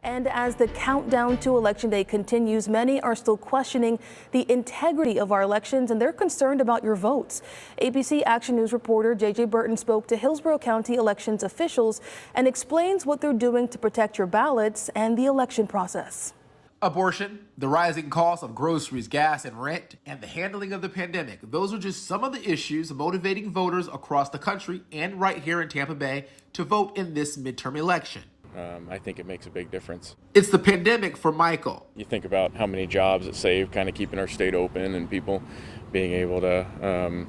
And as the countdown to Election Day continues, many are still questioning the integrity of our elections, and they're concerned about your votes. ABC Action News reporter J.J. Burton spoke to Hillsborough County elections officials and explains what they're doing to protect your ballots and the election process. Abortion, the rising cost of groceries, gas, and rent, and the handling of the pandemic. Those are just some of the issues motivating voters across the country and right here in Tampa Bay to vote in this midterm election. I think it makes a big difference. It's the pandemic for Michael. You think about how many jobs it saved, kind of keeping our state open and people being able to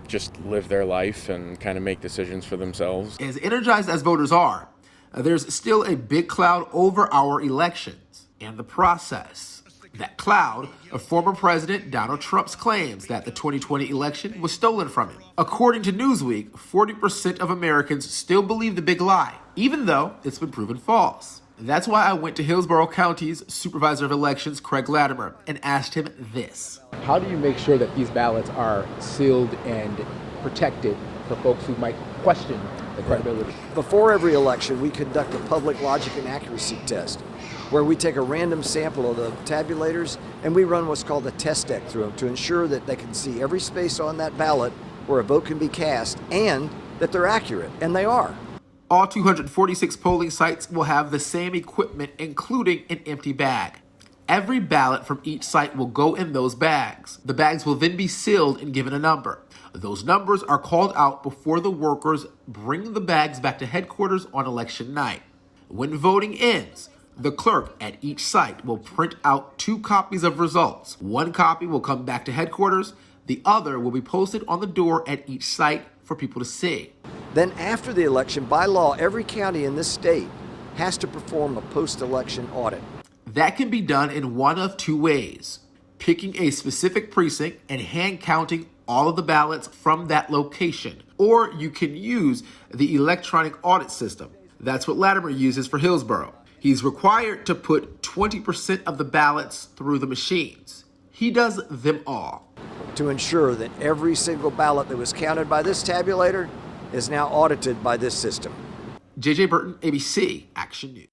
just live their life and kind of make decisions for themselves. As energized as voters are, there's still a big cloud over our elections and the process. That cloud of former President Donald Trump's claims that the 2020 election was stolen from him. According to Newsweek, 40% of Americans still believe the big lie, even though it's been proven false. That's why I went to Hillsborough County's Supervisor of Elections, Craig Latimer, and asked him this. How do you make sure that these ballots are sealed and protected for folks who might question the credibility? Before every election, we conduct a public logic and accuracy test, where we take a random sample of the tabulators and we run what's called a test deck through them to ensure that they can see every space on that ballot where a vote can be cast and that they're accurate, and they are. All 246 polling sites will have the same equipment, including an empty bag. Every ballot from each site will go in those bags. The bags will then be sealed and given a number. Those numbers are called out before the workers bring the bags back to headquarters on election night. When voting ends, the clerk at each site will print out 2 copies of results. 1 copy will come back to headquarters. The other will be posted on the door at each site for people to see. Then after the election, by law, every county in this state has to perform a post-election audit. That can be done in one of 2 ways: picking a specific precinct and hand counting all of the ballots from that location. Or you can use the electronic audit system. That's what Latimer uses for Hillsborough. He's required to put 20% of the ballots through the machines. He does them all. To ensure that every single ballot that was counted by this tabulator is now audited by this system. J.J. Burton, ABC Action News.